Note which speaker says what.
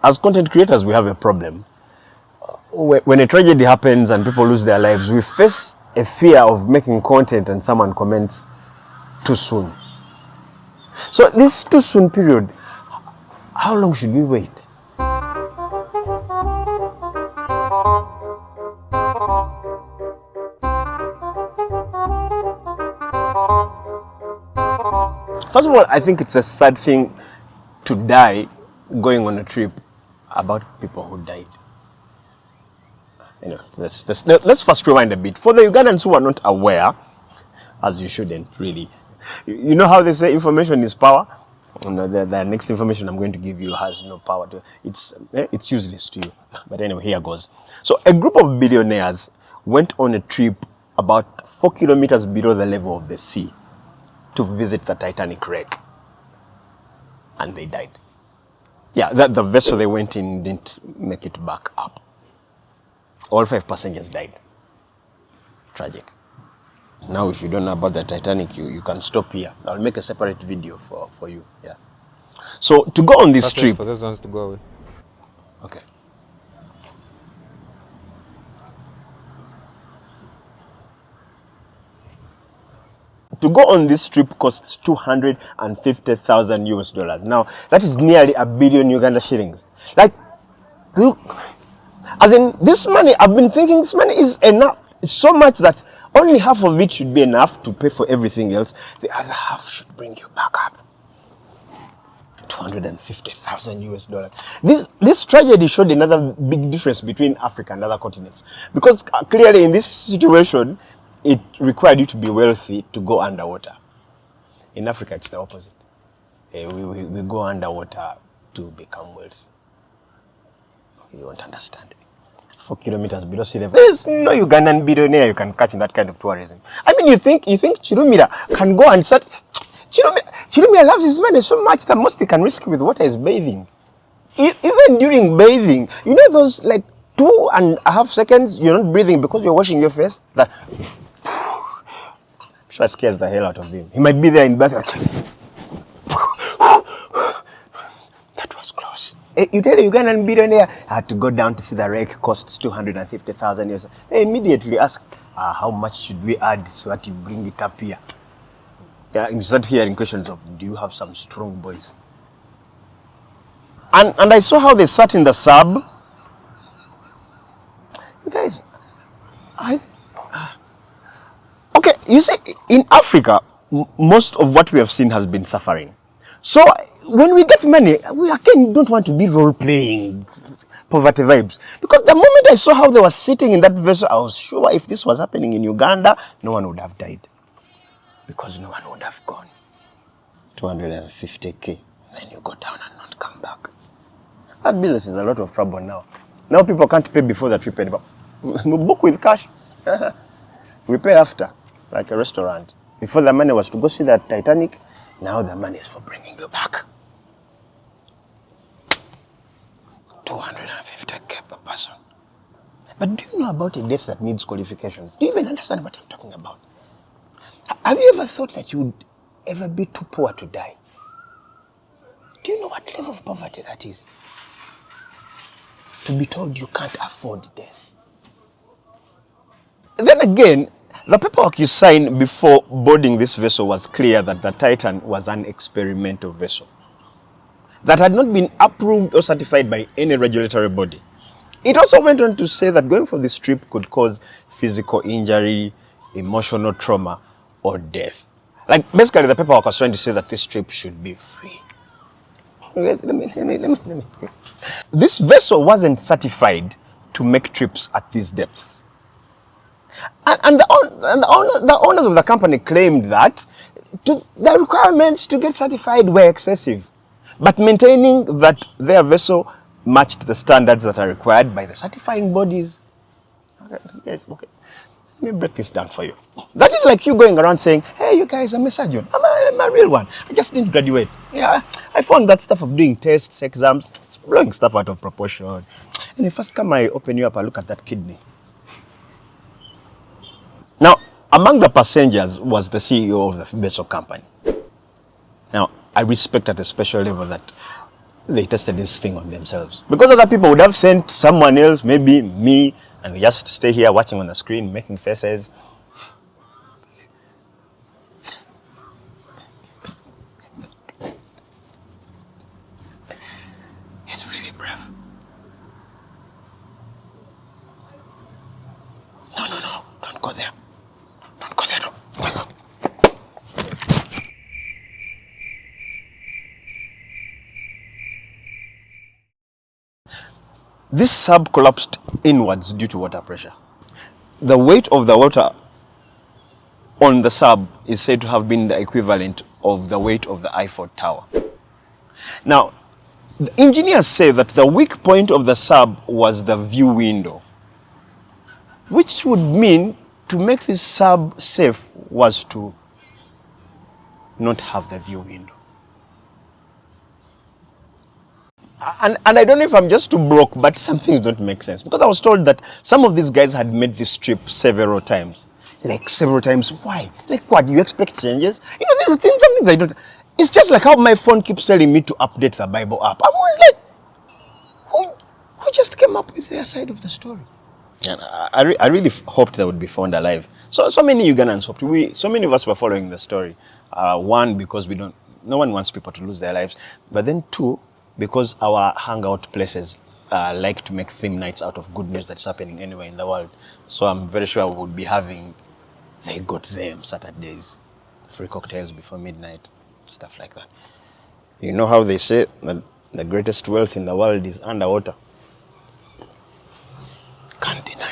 Speaker 1: As content creators, we have a problem. When a tragedy happens and people lose their lives, we face a fear of making content and someone comments too soon. So this too soon period, how long should we wait? First of all, I think it's a sad thing to die going on a trip about people who died. You know, let's first rewind a bit. For the Ugandans who are not aware, as you shouldn't really, you know how they say information is power? No, the next information I'm going to give you has no power to it's useless to you. But anyway, here goes. So a group of billionaires went on a trip about 4 kilometers below the level of the sea to visit the Titanic wreck. And they died. Yeah, the vessel they went in didn't make it back up. All 5 passengers died. Tragic. Now, if you don't know about the Titanic, you can stop here. I'll make a separate video for you. Yeah. So to go on this trip.
Speaker 2: For those ones to go away.
Speaker 1: Okay. To go on this trip costs 250,000 US dollars. Now, that is nearly $1 billion Uganda shillings. Like, look, as in this money, I've been thinking this money is enough. It's so much that only half of it should be enough to pay for everything else. The other half should bring you back up. 250,000 US dollars. This tragedy showed another big difference between Africa and other continents. Because clearly in this situation, it required you to be wealthy to go underwater. In Africa, it's the opposite. We go underwater to become wealthy. You won't understand. 4 kilometers below sea level. There's no Ugandan billionaire you can catch in that kind of tourism. I mean, you think Chirumira can go and start... Chirumira loves his money so much that most he can risk with water is bathing. Even during bathing, you know those like 2.5 seconds you're not breathing because you're washing your face? That... I'm sure it scares the hell out of him. He might be there in bath like... That was close. You tell a Ugandan billionaire I had to go down to see the wreck, costs 250,000 years. They immediately ask, how much should we add so that you bring it up here? Yeah, you start hearing questions of, do you have some strong boys? And I saw how they sat in the sub. You guys, okay, you see, in Africa, most of what we have seen has been suffering. So when we get money, we again don't want to be role-playing poverty vibes. Because the moment I saw how they were sitting in that vessel, I was sure if this was happening in Uganda, no one would have died. Because no one would have gone. 250K, then you go down and not come back. That business is a lot of trouble now. Now people can't pay before the trip anymore. We book with cash. We pay after, like a restaurant. Before the money was to go see the Titanic, now the money is for bringing you back. 250K per person. But do you know about a death that needs qualifications? Do you even understand what I'm talking about? Have you ever thought that you would ever be too poor to die? Do you know what level of poverty that is? To be told you can't afford death. Then again, the paperwork you signed before boarding this vessel was clear that the Titan was an experimental vessel that had not been approved or certified by any regulatory body. It also went on to say that going for this trip could cause physical injury, emotional trauma, or death. Like, basically, the paperwork was trying to say that this trip should be free. Let me. This vessel wasn't certified to make trips at these depths. And the owners of the company claimed that the requirements to get certified were excessive, but maintaining that their vessel matched the standards that are required by the certifying bodies. Okay, yes, okay. Let me break this down for you. That is like you going around saying, hey, you guys, I'm a surgeon. I'm a real one. I just didn't graduate. Yeah, I found that stuff of doing tests, exams, it's blowing stuff out of proportion. And you first come, I open you up, I look at that kidney. Now, among the passengers was the CEO of the vessel company. Now, I respect at a special level that they tested this thing on themselves. Because other people would have sent someone else, maybe me, and we just stay here watching on the screen, making faces. It's really brave. No, don't go there. Don't go there, no. This sub collapsed inwards due to water pressure. The weight of the water on the sub is said to have been the equivalent of the weight of the Eiffel Tower. Now, the engineers say that the weak point of the sub was the view window, which would mean to make this sub safe was to not have the view window. And I don't know if I'm just too broke, but some things don't make sense. Because I was told that some of these guys had made this trip several times. Like several times. Why? Like what? You expect changes? You know, there's some things I don't. It's just like how my phone keeps telling me to update the Bible app. I'm always like, who just came up with their side of the story? And I really hoped they would be found alive. So many Ugandans hoped. So many of us were following the story. One, because no one wants people to lose their lives. But then two, because our hangout places like to make theme nights out of good news that's happening anywhere in the world. So I'm very sure we would be having They Got Them Saturdays, free cocktails before midnight, stuff like that. You know how they say that the greatest wealth in the world is underwater? Can't deny.